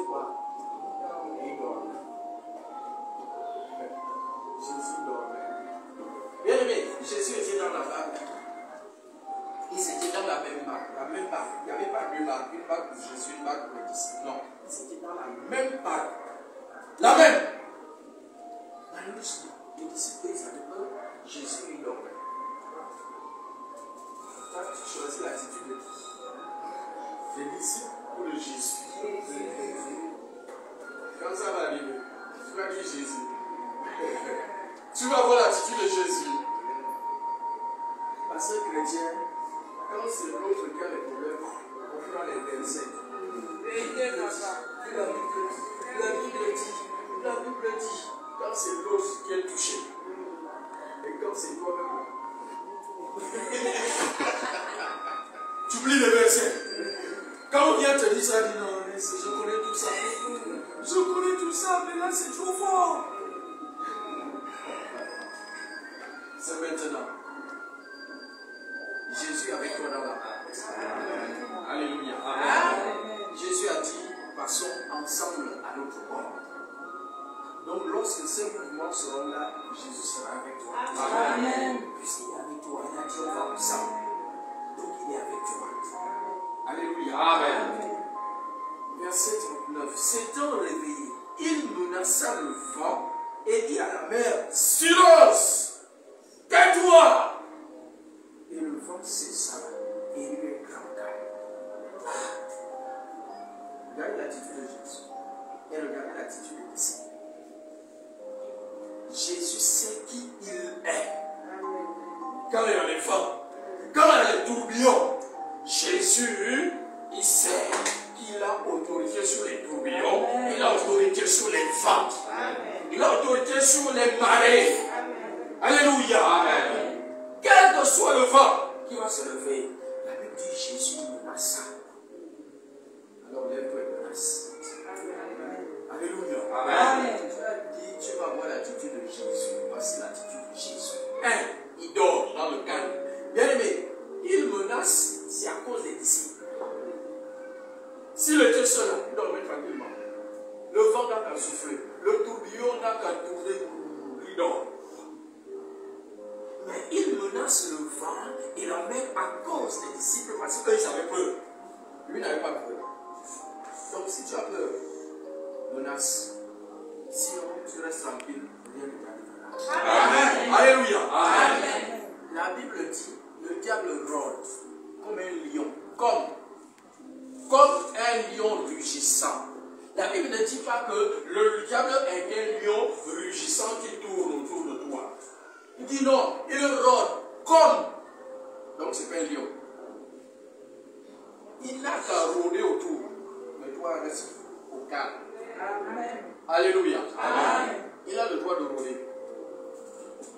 quoi? Il dormait. Jésus dormait. Bien aimé, Jésus était dans la barque. Ils étaient dans la même barque. La même barque. Il n'y avait pas deux barques. Une barque pour Jésus, une barque pour les disciples. Non. Ils étaient dans la même barque. La même. Dans le lit, les disciples, ils avaient peur. Jésus, il dormait. Toi, tu choisis l'attitude de qui? Les disciples ou de Jésus? Quand ça va arriver, tu vas dire Jésus. Tu vas voir l'attitude de Jésus. Parce que chrétien, quand c'est l'autre qui a les problèmes, on prend les versets. La Bible dit, quand c'est l'autre qui est touché, et quand c'est toi-même, tu oublies les versets. Quand on vient te dire ça, dis non, mais je connais tout ça. Je connais tout ça, mais là c'est trop fort. C'est maintenant. Jésus avec toi dans la barque. Alléluia. Amen. Jésus a dit, passons ensemble à notre bord. Donc lorsque ces mouvements seront là, Jésus sera avec toi. Amen. Puisqu'il est avec toi, il a dit on va ensemble. Donc il est avec toi. Alléluia. Amen. Verset 39. S'étant réveillé, il menaça le vent et dit à la mer, silence, tais-toi. Et le vent cessa et il y eut un grand calme. Regardez l'attitude de Jésus et regardez l'attitude des disciples. Jésus sait qui il est. Quand il y a les vents, quand il y a les tourbillons, Jésus, il sait qu'il a autorité sur les tourbillons, il a autorité sur les vents, il a autorité sur les marées. Alléluia. Amen. Quel que soit le vent qui va se lever, la Bible dit Jésus menaça. Alors lève-toi et menace. Alléluia. Amen. Tu vas voir l'attitude de Jésus. Voici l'attitude de Jésus. Il dort dans le calme. Bien aimé, il menace, c'est à cause des disciples. S'il était seul, il dormait tranquillement. Le vent n'a qu'à souffler. Le tourbillon n'a qu'à tourner. Il dort. Mais il menace le vent et l'emmène à cause des disciples parce qu'ils avaient peur. Lui n'avait pas peur. Donc si tu as peur, menace. Sinon, tu restes tranquille, rien ne t'arrivera. Amen. Alléluia. Amen. La Bible dit, le diable rôde comme un lion, comme un lion rugissant. La Bible ne dit pas que le diable est un lion rugissant qui tourne autour de toi. Il dit non, il rôde comme. Donc c'est pas un lion. Il n'a qu'à rôder autour. Mais toi, reste au calme. Amen. Alléluia. Amen. Il a le droit de rôder.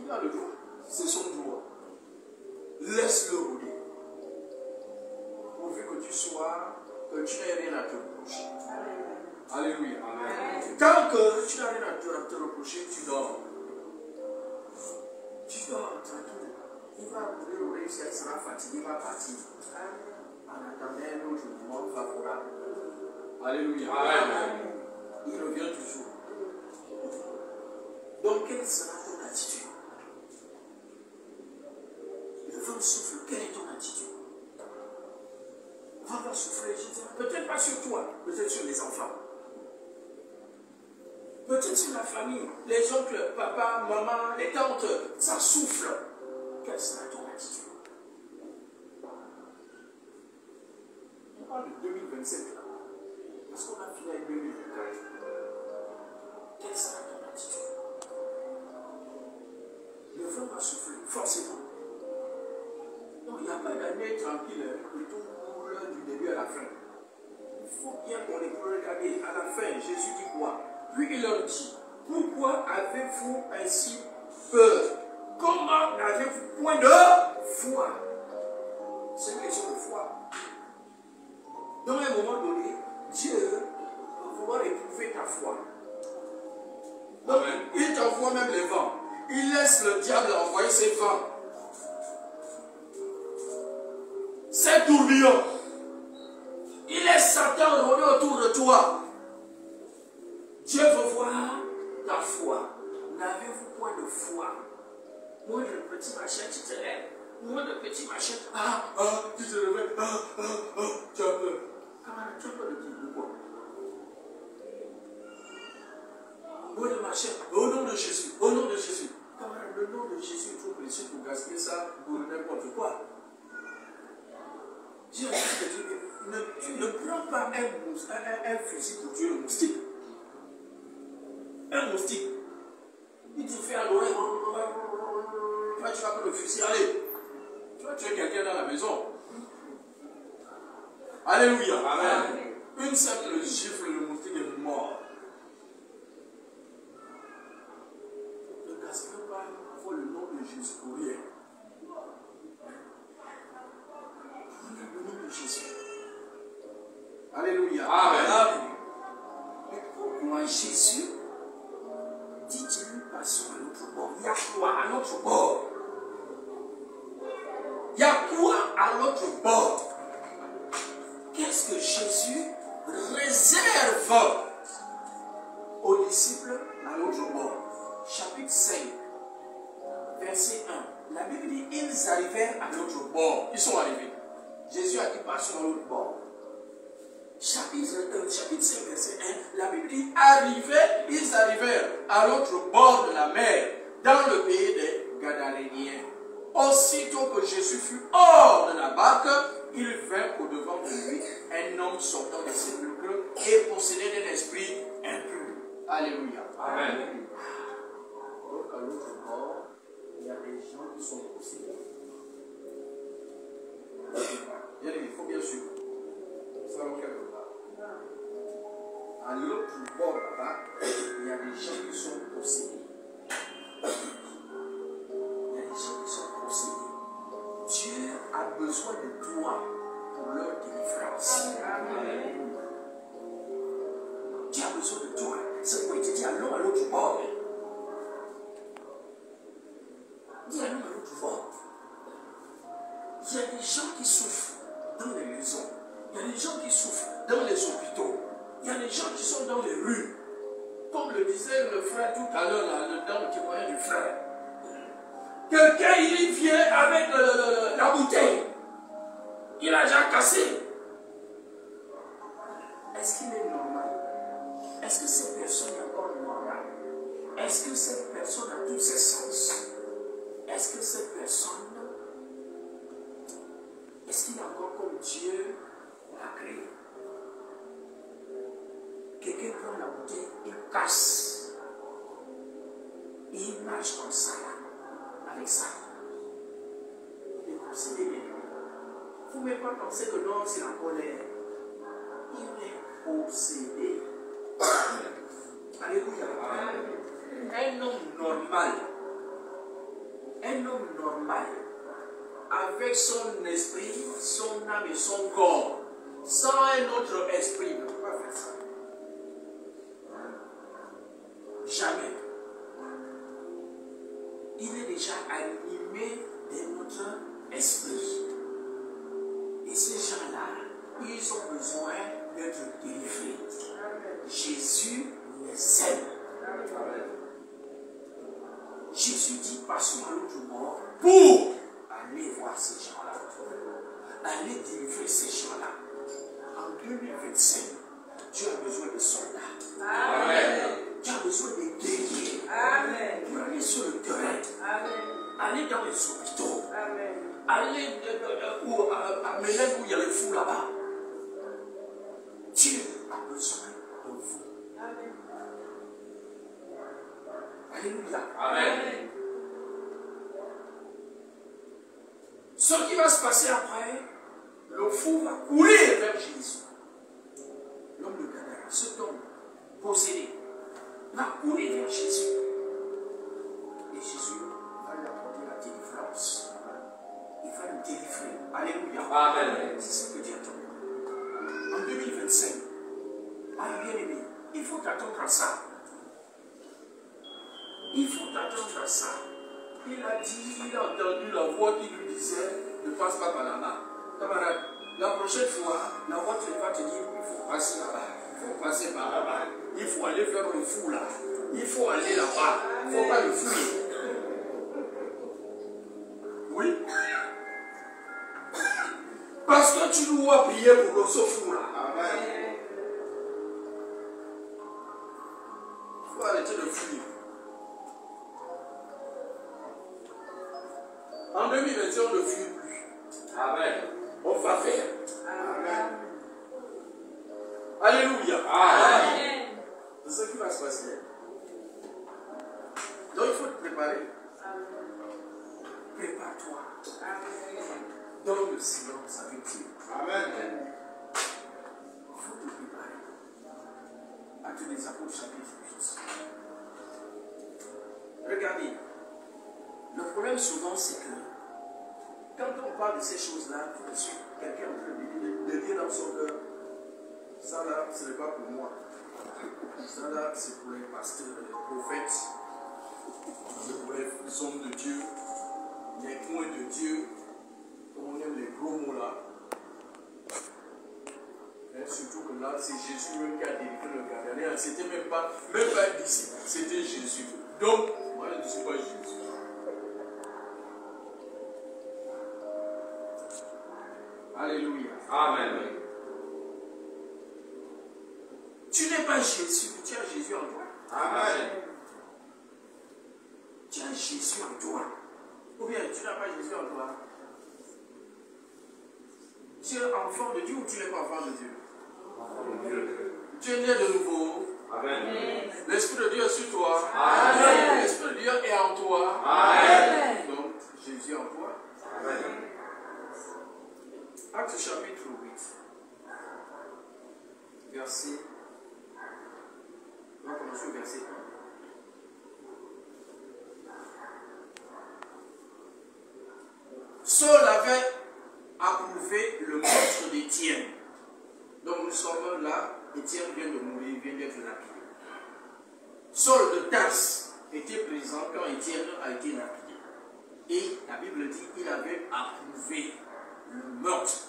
Il a le droit. C'est son droit. Laisse-le rôder. Pourvu que tu sois, que tu n'aies rien à te reprocher. Alléluia. Amen. Tant que tu n'as rien à te reprocher, tu dors. Tu dors tranquille. Il va rouler, il sera fatigué, il va partir. En attendant un autre moment favorable. Alléluia. Amen. Il revient toujours. Donc, quelle sera ton attitude? Le vent souffle, quelle est ton attitude? Le vent va souffler, peut-être pas sur toi, peut-être sur les enfants. Peut-être sur la famille, les oncles, papa, maman, les tantes, ça souffle. Quelle sera ton attitude? On parle de 2027 là. Parce qu'on a fini avec 2024. Quelle sera ton attitude? Le vent va souffler, forcément. Non, il n'y a pas d'année tranquille, que tout roule du début à la fin. Il faut bien qu'on écoute, regarder. À la fin, Jésus dit quoi? Puis il leur dit, pourquoi avez-vous ainsi peur? Comment n'avez-vous point de foi? C'est une question de foi. Dans un moment donné, Dieu va vouloir éprouver ta foi. Donc, il t'envoie même les vents. Il laisse le diable envoyer ses vents. Ces tourbillons. Il laisse Satan rôder autour de toi. Tu as peur. Camarade, tu as peur de qui? De quoi? Au nom de Jésus, au nom de Jésus. Camarade, le nom de Jésus est trop précieux pour gaspiller ça pour n'importe quoi. Tu ne prends pas un fusil pour tuer le moustique. Un moustique. Il te fait à l'oreille. Tu vas prendre le fusil, allez. Tu vas tuer quelqu'un dans la maison. Alléluia. Amen. Une simple gifle, le moustique est mort. Ne gaspille pas pour le nom de Jésus pour rien. Le nom de Jésus. Alléluia. Amen. Mais pourquoi Jésus dit-il passons à l'autre bord? Il y a quoi à l'autre bord? Il y a quoi à l'autre bord? Qu'est-ce que Jésus réserve aux disciples à l'autre bord? Chapitre 5, verset 1. La Bible dit ils arrivèrent à l'autre bord. Ils sont arrivés. Jésus a dit passons à l'autre bord. Chapitre 5, verset 1, la Bible dit ils arrivèrent à l'autre bord de la mer, dans le pays des Gadaréniens. Aussitôt que Jésus fut hors de la barque, il vint au-devant de lui un homme sortant des sépulcres et possédé d'un esprit impur. Alléluia. Amen. Donc à l'autre bord, il y a des gens qui sont possédés. Il faut bien sûr. Ça va quelque part. À l'autre bord là-bas, il y a des gens qui sont possédés. Il y a des gens qui sont possédés. Dieu a besoin de toi pour leur délivrance. Amen. Dieu a besoin de toi. C'est pourquoi il te dit allons à l'autre bord. Dis allons à l'autre bord. Il y a des gens qui souffrent dans les maisons. Il y a des gens qui souffrent dans les hôpitaux. Il y a des gens qui sont dans les rues. Comme le disait le frère tout à l'heure, dans le témoignage du frère. Quelqu'un, il vient avec la bouteille. Il a déjà cassé. Est-ce qu'il est normal? Est-ce que cette personne est encore normale? Est-ce que cette personne a tous ses sens? Est-ce que cette personne, est-ce qu'il est encore comme Dieu l'a créé? Quelqu'un prend la bouteille, il casse. Et il marche comme ça, là, avec ça. Il est possédé maintenant. Il ne faut même pas penser que non, c'est la colère. Il est possédé. Alléluia. Un homme normal, avec son esprit, son âme et son corps, sans un autre esprit, ne peut pas faire ça. Jamais. Il est déjà animé de notre esprit. Et ces gens-là, ils ont besoin d'être délivrés. Jésus les aime. Jésus dit passons à l'autre bord pour aller voir ces gens-là. Aller délivrer ces gens-là. En 2025, Dieu a besoin de soldats. Amen. Tu as besoin de guerriers. Amen. Pour aller sur le terrain. Amen. Aller dans les hôpitaux. Amen. Aller à Mélène où il y a les fous là-bas. Dieu a besoin de vous. Amen. Alléluia. Amen. Ce qui va se passer après, le fou va courir vers Jésus. L'homme de Gadara, cet homme possédé, va courir vers Jésus. Et Jésus va lui apporter la délivrance. Il va le délivrer. Alléluia. Amen. C'est ce que Dieu attend. En 2025, bien aimé, il faut t'attendre à ça. Il faut t'attendre à ça. Il a dit, il a entendu la voix qui lui disait ne passe pas par là-bas. Camarade, la prochaine fois, la voix va te dire il faut passer là-bas. Il faut passer par là-bas. Il faut aller faire le fou là. Il faut aller là-bas. Il ne faut pas le fouiller. Oui. Parce que tu nous à prier pour nos enfants là. Amen. Il faut arrêter de fuir. En 2021, on ne fuit plus. Amen. On va faire. Amen. Alléluia. Amen. C'est ce qui va se passer. Donc il faut te préparer. Prépare-toi. Dans le silence avec Dieu. Amen. Il faut te préparer. Actes des Apôtres, chapitre 8. Regardez. Le problème souvent, c'est que quand on parle de ces choses-là, tout de suite, quelqu'un est en train de dire dans son cœur, ça là, ce n'est pas pour moi. Ça là, c'est pour les pasteurs, les prophètes, c'est pour les hommes de Dieu, les points de Dieu, comme on aime les gros mots là. Et surtout que là, c'est Jésus même qui a délivré le Gadarène. C'était même pas un disciple, c'était Jésus. Donc, moi je ne suis pas Jésus. Alléluia. Amen. Tu n'es pas Jésus, tu as Jésus en toi. Amen. Tu as Jésus en toi. Ou bien tu n'as pas Jésus en toi. Tu es enfant de Dieu ou tu n'es pas enfant de Dieu? Tu es né de nouveau. Amen. L'Esprit de Dieu est sur toi. Amen. L'Esprit de Dieu est en toi. Amen. Donc, Jésus en toi. Amen. Acte chapitre 8. Verset. On va commencer au verset 1. Saul avait approuvé le meurtre d'Étienne. Donc nous sommes là, Étienne vient de mourir, il vient d'être lapidé. Saul de Tarse était présent quand Étienne a été lapidé. Et la Bible dit qu'il avait approuvé le meurtre.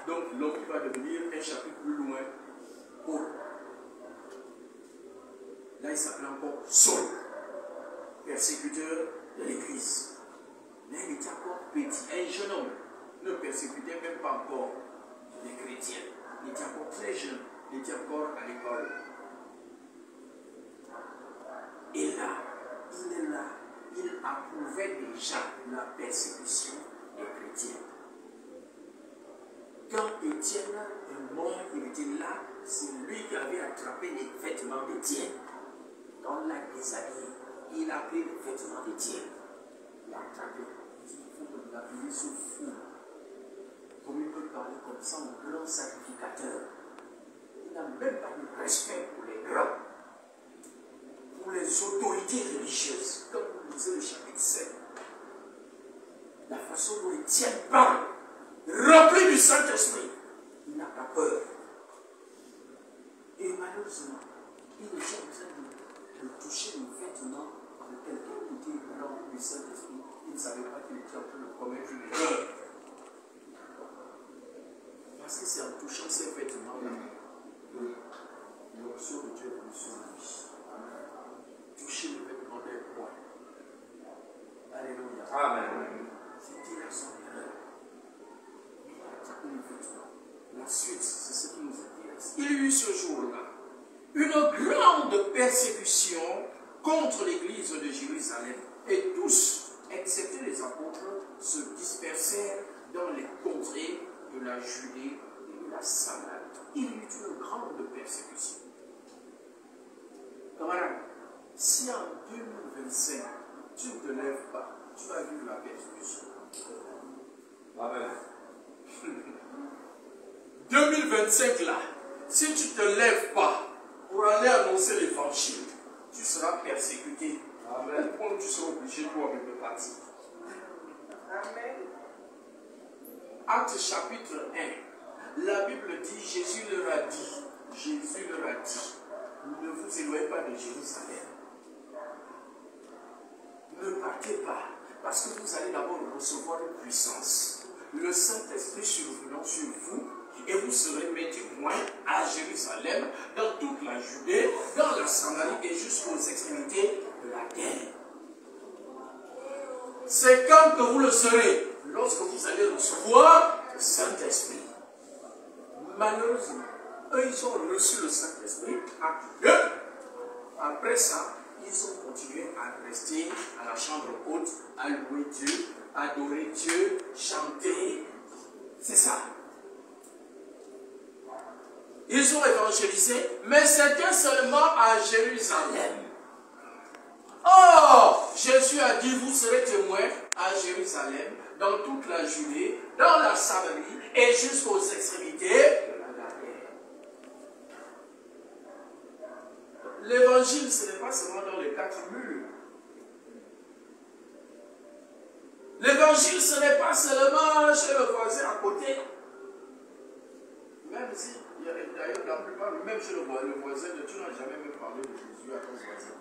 Donc l'homme qui va devenir un chapitre plus loin, Paul. Là il s'appelle encore Saul, persécuteur de l'Église. Mais il était encore petit, un jeune homme ne persécutait même pas encore les chrétiens. Il était encore très jeune, il était encore à l'école. Et là, il approuvait déjà la persécution des chrétiens. Quand Étienne est mort, il était là, c'est lui qui avait attrapé les vêtements d'Étienne. Dans le lac des habits, il a pris les vêtements d'Étienne. Il a attrapé. Il dit, il faut me l'appeler ce fou. Comme il peut parler comme ça, un grand sacrificateur. Il n'a même pas de respect pour les grands, pour les autorités religieuses. Comme vous lisez le chapitre 7. La façon dont Étienne parle, rempli du Saint-Esprit, il n'a pas peur. Et malheureusement, il était en train de toucher les vêtements de quelqu'un qui était rempli du Saint-Esprit. Il ne savait pas qu'il était en train de commettre une erreur. Parce que c'est en touchant ces vêtements-là que l'onction de Dieu est venue sur lui. Toucher les vêtements des rois. Alléluia. Amen. C'était là son erreur. Il a tapé les vêtements. La suite, c'est ce qui nous intéresse. Il y eut ce jour-là une grande persécution contre l'église de Jérusalem. Et tous, excepté les apôtres, se dispersèrent dans les contrées de la Judée et de la Samarie. Il y eut une grande persécution. Camarade, si en 2025, tu ne te lèves pas, tu vas vivre la persécution. Amen. 2025 là, si tu ne te lèves pas pour aller annoncer l'évangile, tu seras persécuté. Amen. Au point où tu seras obligé toi-même de partir. Amen. Acte chapitre 1. La Bible dit, Jésus leur a dit, ne vous éloignez pas de Jérusalem. Ne partez pas, parce que vous allez d'abord recevoir une puissance. Le Saint-Esprit survenant sur vous, et vous serez mes témoins à Jérusalem, dans toute la Judée, dans la Samarie et jusqu'aux extrémités de la terre. C'est quand que vous le serez, lorsque vous allez recevoir Saint-Esprit. Malheureusement, eux, ils ont reçu le Saint-Esprit. Après ça, ils ont continué à rester à la chambre haute, à louer Dieu, adorer Dieu, chanter. C'est ça. Ils ont évangélisé, mais c'était seulement à Jérusalem. Or, Jésus a dit, vous serez témoins à Jérusalem, dans toute la Judée, dans la Samarie et jusqu'aux extrémités de la terre. L'évangile, ce n'est pas seulement dans les 4 murs. L'évangile, ce n'est pas seulement chez le voisin à côté. Même si, d'ailleurs, la plupart, même chez le voisin, tu n'as jamais même parlé de Jésus à ton voisin.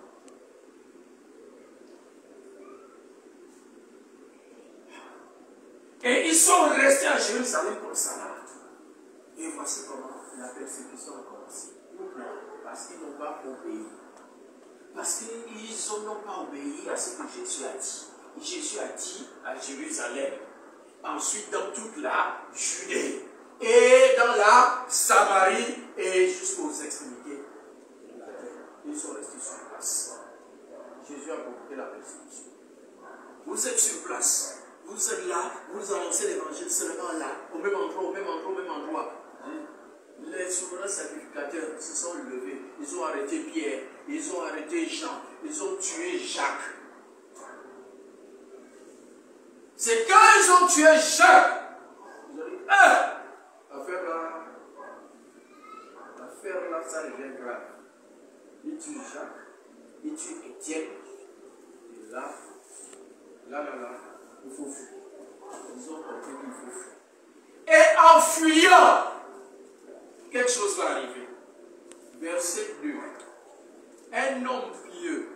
Et ils sont restés à Jérusalem comme ça là. Et voici comment la persécution a commencé. Pourquoi? Parce qu'ils n'ont pas obéi. Parce qu'ils n'ont pas obéi à ce que Jésus a dit. Jésus a dit à Jérusalem, ensuite dans toute la Judée, et dans la Samarie, et jusqu'aux extrémités de la terre. Ils sont restés sur place. Jésus a provoqué la persécution. Vous êtes sur place. Vous êtes là, vous annoncez l'évangile seulement là, au même endroit, au même endroit, au même endroit. Les souverains sacrificateurs se sont levés, ils ont arrêté Pierre, ils ont arrêté Jean, ils ont tué Jacques. C'est quand ils ont tué Jacques, ils ont dit, affaire là, ça devient grave. Ils tuent Jacques, ils tuent Étienne, et là, il faut fuir. Ils ont compris qu'il faut fuir. Et en fuyant, quelque chose va arriver. Verset 2. Un homme pieux,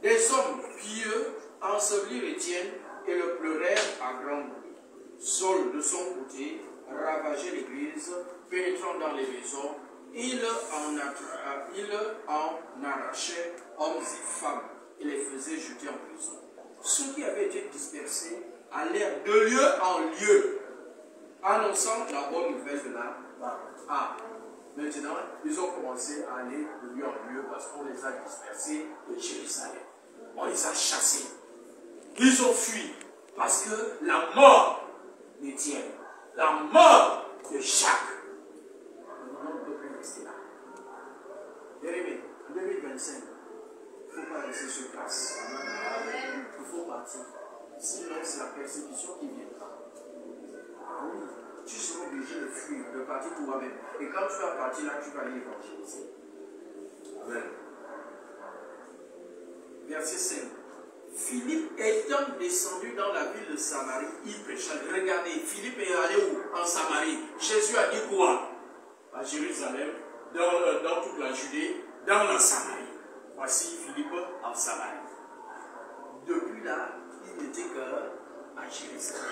des hommes pieux ensevelirent Étienne et le pleurèrent à grand bruit. Saul, de son côté, ravageait l'église, pénétrant dans les maisons, il en arrachait hommes et femmes et les faisait jeter en prison. Ceux qui avaient été dispersés allèrent de lieu en lieu, annonçant la bonne nouvelle de la parole. Maintenant, ils ont commencé à aller de lieu en lieu parce qu'on les a dispersés de Jérusalem. On les a chassés. Ils ont fui parce que la mort d'Étienne, la mort de Jacques, on ne peut plus rester là. Bien-aimés, 2025, il ne faut pas rester sur place. Il faut partir. Sinon, c'est la persécution qui viendra. Oui, tu seras obligé de fuir, de partir toi-même. Et quand tu vas partir là, tu vas aller évangéliser. Amen. Verset 5. Philippe étant descendu dans la ville de Samarie, il prêcha. Regardez, Philippe est allé où? En Samarie. Jésus a dit quoi? À Jérusalem, dans toute la Judée, dans la Samarie. Voici Philippe en Samarie. Depuis là, il n'était qu'à Jérusalem.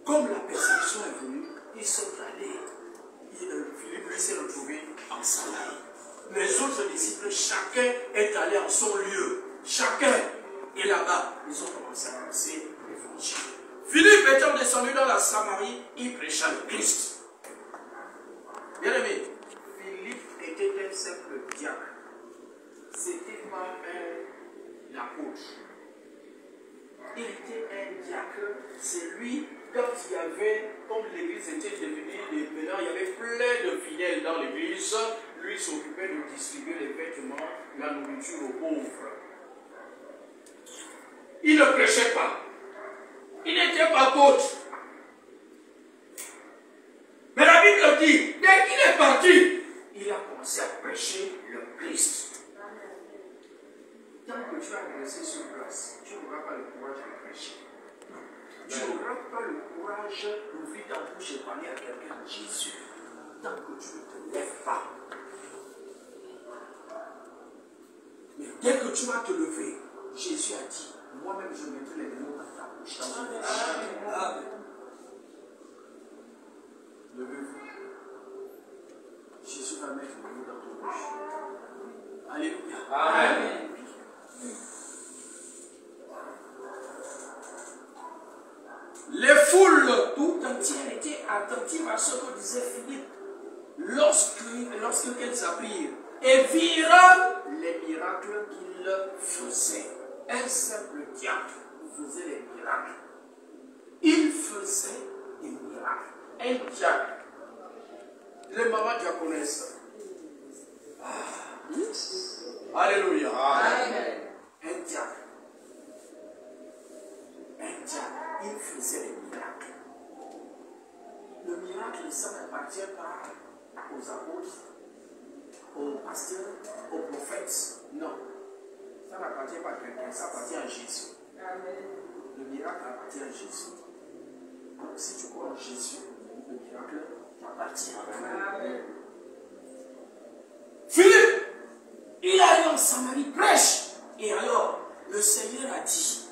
Comme la persécution est venue, ils sont allés. Philippe lui s'est retrouvé en Samarie. Les autres disciples, chacun est allé en son lieu. Chacun. Et là-bas, ils ont commencé à annoncer l'évangile. Philippe étant descendu dans la Samarie, il prêcha le Christ. Bien aimé, Philippe était un simple diacre. C'était pas un apôtre. Il était un diacre. C'est lui, quand il y avait, comme l'église était devenue, maintenant il y avait plein de fidèles dans l'église, lui s'occupait de distribuer les vêtements, la nourriture aux pauvres. Il ne prêchait pas. Il n'était pas apôtre. Mais la Bible dit, dès qu'il est parti, il a commencé à prêcher le Christ. Tant que tu as resté sur place, tu n'auras pas le courage de prêcher. Tu n'auras pas le courage d'ouvrir ta bouche et parler à quelqu'un de Jésus. Tant que tu ne te lèves pas. Mais dès que tu vas te lever, Jésus a dit, moi-même je mettrai les mots dans ta bouche. Amen. Levez-vous. Jésus va mettre les mots dans ta bouche. Alléluia. Amen. Les foule tout entière était attentive à ce que disait Philippe lorsqu'elles apprirent et virent les miracles qu'il faisait. Un simple diable faisait les miracles. Il faisait des miracles. Un diable. Les mamans diaconesses. Alléluia. Amen. Un diable. Un diable. Il faisait des miracles. Le miracle, ça n'appartient pas aux apôtres, aux pasteurs, aux prophètes. Non. Ça n'appartient pas à quelqu'un, ça appartient à Jésus. Amen. Le miracle appartient à Jésus. Donc si tu crois en Jésus, le miracle t'appartient. Amen. Philippe, il arrive en Samarie, prêche. Et alors, le Seigneur a dit,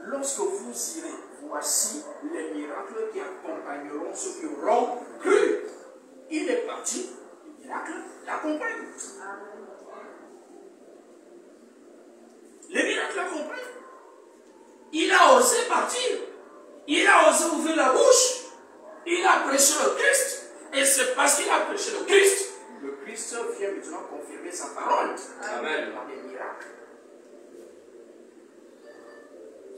lorsque vous irez, voici les miracles qui accompagneront ceux qui auront cru. Il est parti, les miracles l'accompagnent. Les miracles l'accompagnent. Il a osé partir. Il a osé ouvrir la bouche. Il a prêché le Christ. Et c'est parce qu'il a prêché le Christ vient maintenant confirmer sa parole. Amen. Par des miracles.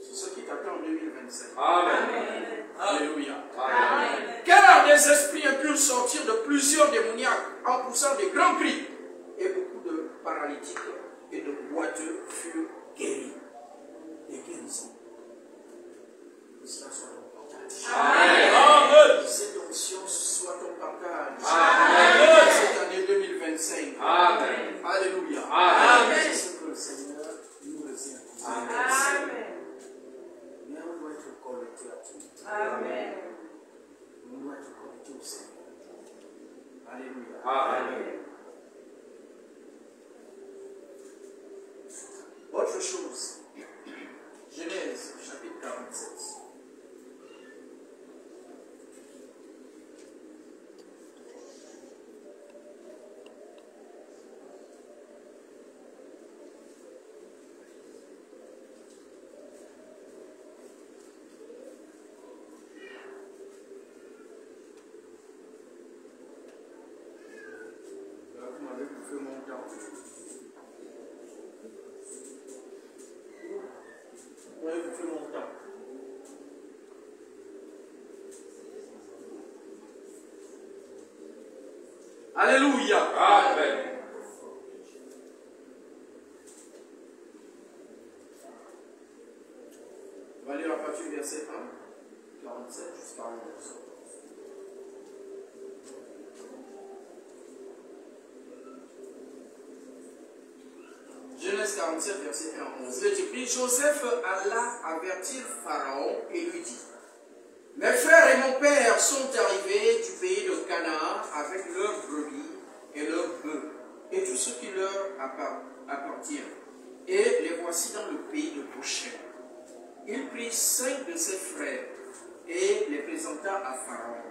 C'est ce qui t'attend en 2025. Amen. Alléluia. Amen. Car des esprits purent sortir de plusieurs démoniaques en poussant des grands cris. Et beaucoup de paralytiques et de boiteux furent guéris. Des guérisons. Que cela soit ton partage. Amen. Cette onction soit ton partage. Amen. Cette année 2025. Amen. Alléluia. Amen. C'est ce que le Seigneur nous réserve. Amen. Mais on doit être connecté à tout. Amen. On doit être connecté au Seigneur. Alléluia. Amen. Autre chose. Genèse, chapitre 47. Vous m'avez bouffé mon temps. Vous m'avez bouffé mon temps. Alléluia. Amen. On va lire à partir du verset 1, 47 jusqu'à 11. Genèse 47, verset 1 à 11. Puis Joseph alla avertir Pharaon et lui dit: mes frères et mon père sont arrivés du pays de Canaan avec leurs brebis et leurs bœufs et tout ce qui leur appartient. Et les voici dans le pays de Goshen. Il prit 5 de ses frères et les présenta à Pharaon.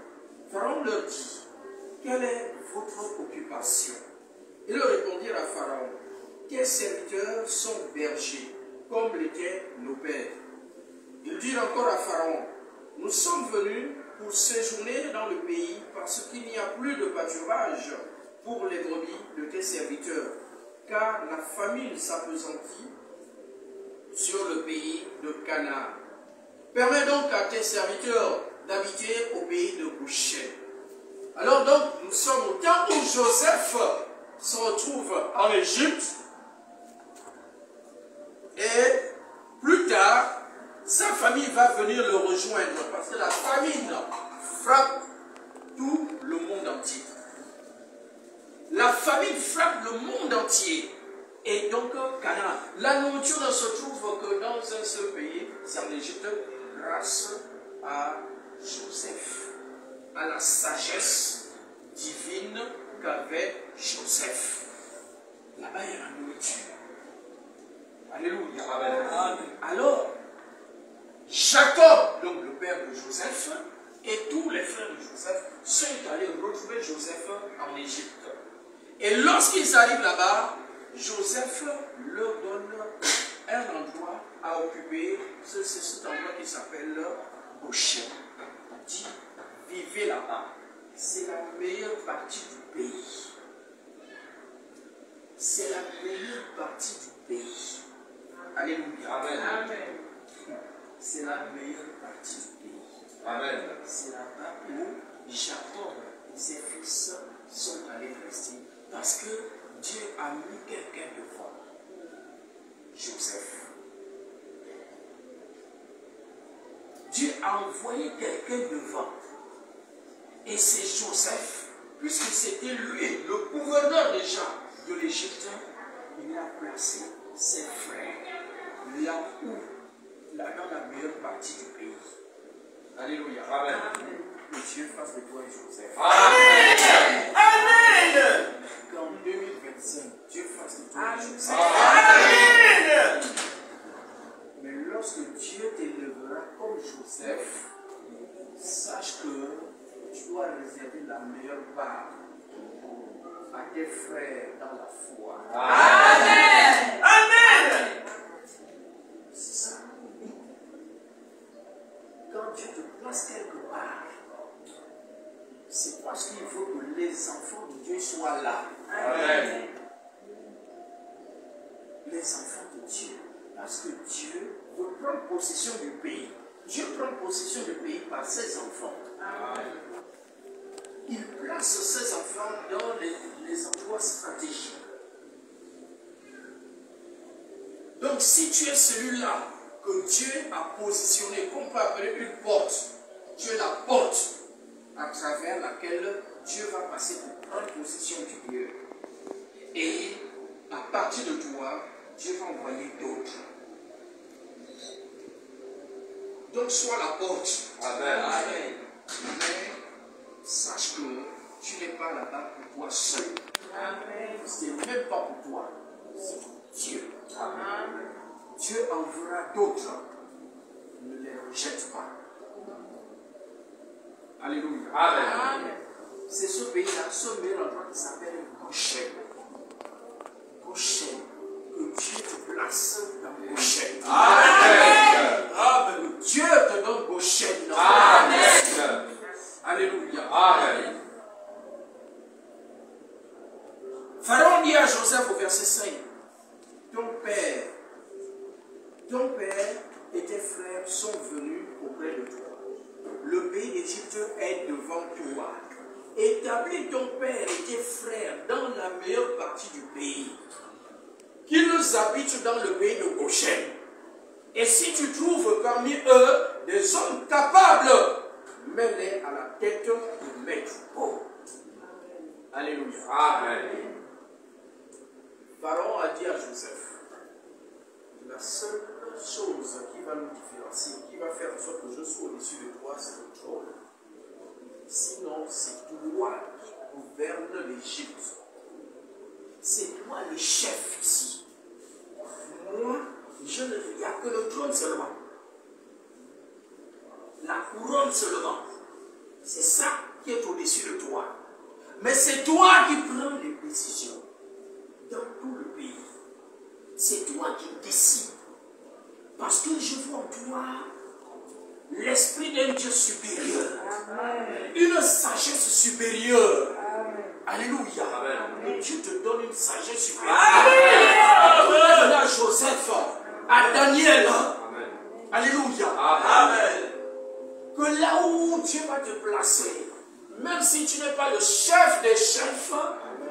Pharaon leur dit: quelle est votre occupation? Ils leur répondirent à Pharaon: tes serviteurs sont bergers, comme l'étaient nos pères. Ils dirent encore à Pharaon: nous sommes venus pour séjourner dans le pays parce qu'il n'y a plus de pâturage pour les brebis de tes serviteurs, car la famine s'appesantit sur le pays de Canaan. Permets donc à tes serviteurs d'habiter au pays de Goshen. Alors donc, nous sommes au temps où Joseph se retrouve en Égypte, et plus tard, sa famille va venir le rejoindre parce que la famine frappe tout le monde entier. La famine frappe le monde entier. Et donc, Canaan, la nourriture ne se trouve que dans un seul pays, c'est en Égypte, grâce à Joseph, à la sagesse divine qu'avait Joseph. Là-bas, il y a la nourriture. Alléluia. Amen. Alors, Jacob, donc le père de Joseph, et tous les frères de Joseph sont allés retrouver Joseph en Égypte. Et lorsqu'ils arrivent là-bas, Joseph leur donne un endroit à occuper. C'est cet endroit qui s'appelle Goshen. Dis, vivez là-bas. C'est la meilleure partie du pays. C'est la meilleure partie du pays. Alléluia. Amen. Amen. C'est la meilleure partie du pays. Amen. C'est là-bas où Jacob et ses fils sont allés rester. Parce que Dieu a mis quelqu'un devant. Joseph. Dieu a envoyé quelqu'un devant. Et c'est Joseph, puisque c'était lui, le gouverneur déjà de l'Égypte, il a placé ses frères là où, là dans la meilleure partie du pays. Alléluia. Amen. Que Dieu fasse de toi Joseph. Amen. Amen. Qu'en 2025, Dieu fasse de toi Joseph. Amen. Mais lorsque Dieu t'élèvera comme Joseph, sache que tu dois réserver la meilleure part à tes frères dans la foi. Amen. Amen. C'est ça. Quand Dieu te place quelque part, c'est parce qu'il faut que les enfants de Dieu soient là. Amen. Les enfants de Dieu. Parce que Dieu veut prendre possession du pays. Dieu prend possession du pays par ses enfants. Amen. Il place ses enfants dans les endroits stratégiques. Donc si tu es celui-là que Dieu a positionné, qu'on peut appeler une porte, tu es la porte à travers laquelle Dieu va passer pour prendre possession du lieu. Et à partir de toi, Dieu va envoyer d'autres. Donc sois la porte. Amen. Amen. Mais sache que tu n'es pas là-bas pour toi seul. Amen. Ce n'est même pas pour toi, c'est pour Dieu. Amen. Dieu enverra d'autres. Ne les rejette pas. Alléluia. Amen. C'est ce pays-là, ce meilleur endroit qui s'appelle Goshen. Goshen. Que Dieu te place dans Goshen. Amen. Amen. Dieu te donne Goshen. Amen. Alléluia. Amen. Pharaon dit à Joseph au verset 5, ton père et tes frères sont venus auprès de toi. Le pays d'Égypte est devant toi. Établis ton père et tes frères dans la meilleure partie du pays. Qu'ils habitent dans le pays de Goshen. Et si tu trouves parmi eux des hommes capables, mets-les à la tête de mes troupeaux. Alléluia. Amen. Pharaon a dit à Joseph, la seule chose qui va nous différencier, qui va faire en sorte que je sois au-dessus de toi, c'est le trône. Sinon, c'est toi qui gouverne l'Égypte. C'est toi le chef ici. Moi, il n'y a que le trône seulement. La couronne seulement. C'est ça qui est au-dessus de toi. Mais c'est toi qui prends les décisions dans tout le pays. C'est toi qui décides. Parce que je vois en toi l'esprit d'un Dieu supérieur. Amen. Une sagesse supérieure. Amen. Alléluia. Amen. Et Dieu te donne une sagesse supérieure. Amen. À Joseph, à Daniel. Amen. Alléluia. Amen. Que là où Dieu va te placer, même si tu n'es pas le chef des chefs,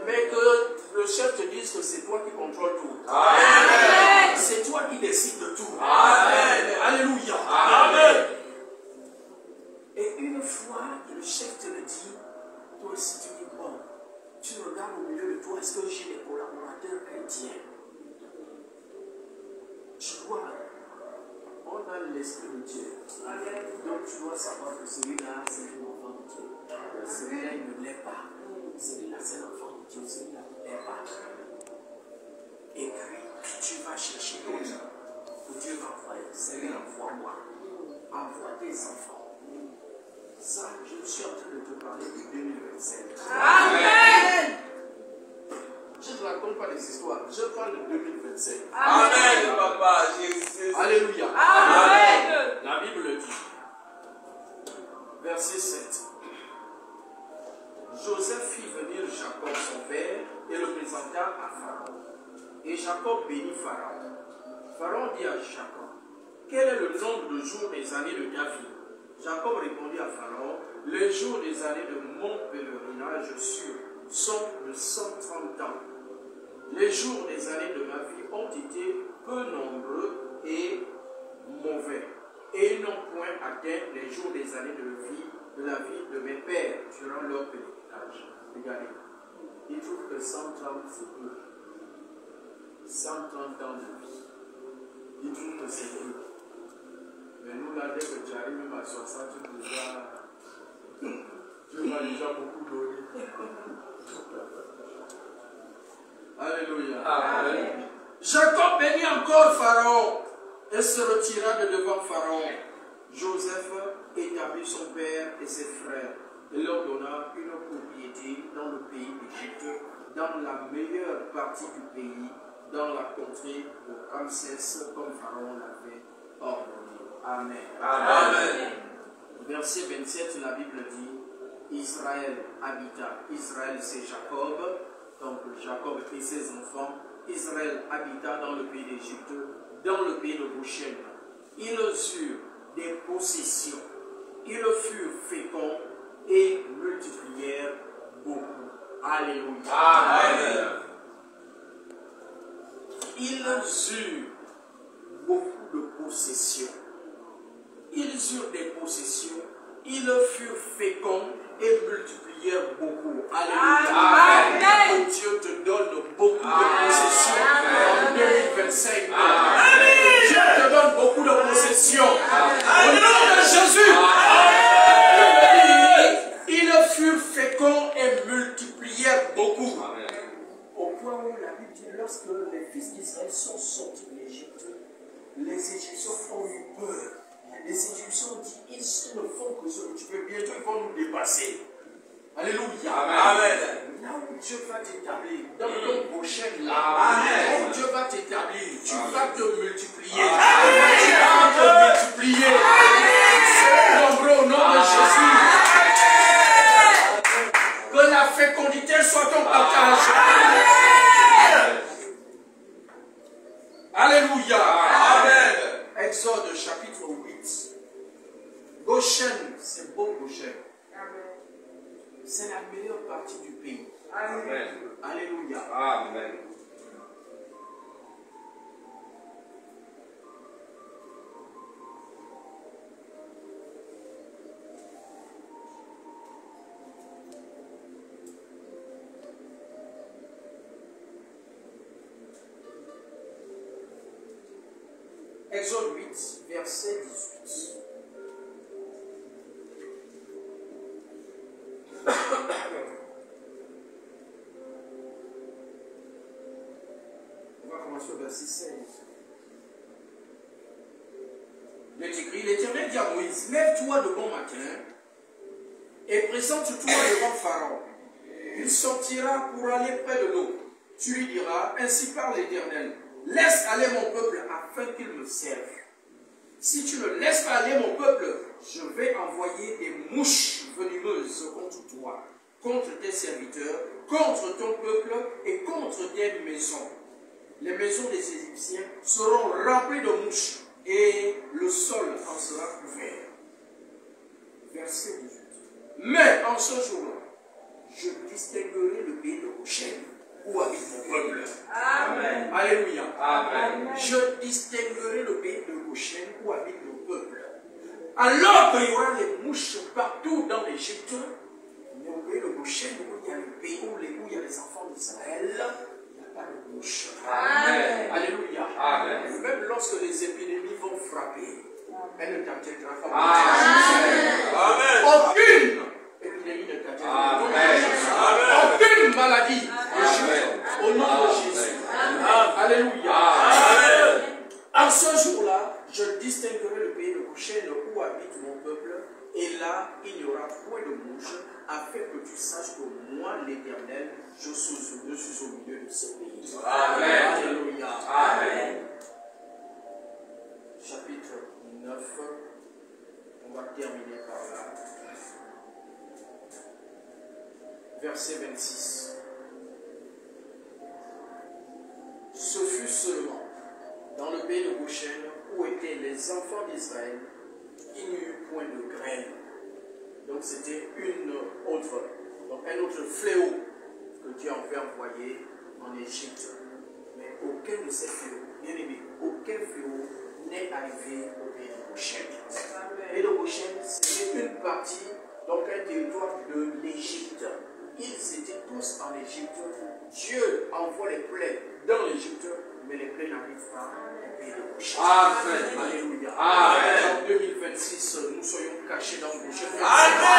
mais que le chef te dise que c'est toi qui contrôle tout. Amen. C'est toi qui décides de tout. Amen. Alléluia. Amen. Et une fois que le chef te le dit, toi aussi tu dis, bon, tu regardes au milieu de toi, est-ce que j'ai des collaborateurs chrétiens? Tu vois, on a l'esprit de Dieu. Donc tu dois savoir que celui-là, c'est un enfant de Dieu. Celui-là, il ne l'est pas. Celui-là, c'est l'enfant de Dieu. Celui-là, il ne l'est pas. Et puis, tu vas chercher d'autres que Dieu va envoyer. Seigneur, envoie-moi. Envoie tes enfants. Ça, je suis en train de te parler de 2027. Amen. Je ne raconte pas des histoires. Je parle de 2027. Amen, papa. Jésus. Alléluia. Amen. La Bible le dit. verset 7. Joseph fit venir Jacob son père et le présenta à Pharaon. Et Jacob bénit Pharaon. Pharaon dit à Jacob, quel est le nombre de jours des années de ta vie? Jacob répondit à Pharaon, les jours des années de mon pèlerinage sont de 130 ans. Les jours des années de ma vie ont été peu nombreux et mauvais, et ils n'ont point atteint les jours des années de la vie de mes pères durant leur pèlerinage. Regardez, il trouve que 130 c'est peu. 130 ans de vie. Il trouve que c'est peu. Mais nous, là, dès que tu arrives même à 60, tu vas déjà beaucoup donner. Alléluia. Amen. Jacob bénit encore Pharaon et se retira de devant Pharaon. Joseph établit son père et ses frères et leur donna une propriété dans le pays d'Égypte, dans la meilleure partie du pays, dans la contrée de Ramsès, comme Pharaon l'avait ordonné. Amen. Amen. Verset 27, la Bible dit, Israël habita. Israël, c'est Jacob. Donc Jacob et ses enfants. Israël habita dans le pays d'Égypte, dans le pays de Goshen. Ils eurent des possessions. Ils furent féconds et multiplièrent beaucoup. Alléluia. Amen. Ils eurent beaucoup de possessions. Ils eurent des possessions. Ils furent féconds et multiplièrent beaucoup. Alléluia. Amen. Que Dieu te donne beaucoup de possessions en 2025. Dieu te donne beaucoup de possessions. Au nom de Jésus. Ils furent féconds et multiplièrent beaucoup. Au point où la Bible dit, lorsque les fils d'Israël sont sortis d'Égypte, les Égyptiens ont eu peur. Les Égyptiens ont dit, ils ne font que ce que tu veux, bientôt ils vont nous dépasser. Alléluia. Amen. Là où Dieu va t'établir, dans ton prochain là, Amen. où Dieu va t'établir, tu vas te multiplier. Amen. Tu vas te multiplier. C'est nombreux au nom de Jésus. Que la fécondité soit ton partage. Alléluia. Amen. Exode chapitre 8. Goshen, c'est beau Goshen. C'est la meilleure partie du pays. Amen. Alléluia. Amen. Exode 8, verset 18. On va commencer au verset 16. Il est écrit, l'Éternel dit à Moïse, lève-toi de bon matin et présente-toi devant Pharaon. Il sortira pour aller près de l'eau. Tu lui diras, ainsi parle l'Éternel, laisse aller mon peuple afin qu'il me serve. Si tu ne laisses pas aller mon peuple, je vais envoyer des mouches venimeuses contre toi, contre tes serviteurs, contre ton peuple et contre tes maisons. Les maisons des Égyptiens seront remplies de mouches et le sol en sera couvert. Verset 18. Mais en ce jour-là, je distinguerai le pays de Goshen où habite mon peuple. Amen. Alléluia. Amen. Je distinguerai le pays de Goshen où habite mon peuple. Alors qu'il y aura les mouches partout dans l'Égypte, mais au pays de Goshen où il y a le pays où il y a les enfants d'Israël, il n'y a pas de mouches. Amen. Alléluia. Amen. Même lorsque les épidémies vont frapper, elles ne t'atteindront pas. Amen. Aucune épidémie ne t'atteindra. Amen. Aucune maladie. Amen. Au nom de Jésus. Alléluia. Amen. En ce jour-là, je distinguerai le pays de Goshen où habite mon peuple, et là, il n'y aura point de mouche, afin que tu saches que moi, l'Éternel, je suis au milieu de ce pays. Amen. Alléluia. Amen. Chapitre 9. On va terminer par là. verset 26. Ce fut seulement dans le pays de Goshen où étaient les enfants d'Israël qu'il n'y eut point de graine. Donc c'était un autre fléau que Dieu avait envoyé en Égypte. Mais aucun de ces fléaux, bien aimé, aucun fléau n'est arrivé au pays de Goshen. Le pays de Goshen, c'était une partie, donc un territoire de l'Égypte. Ils étaient tous en Égypte. Dieu envoie les plaies dans l'Égypte, mais les plaies n'arrivent pas au pays de Goshen. Amen. Alléluia. Amen. En 2026, nous soyons cachés dans Goshen. Amen.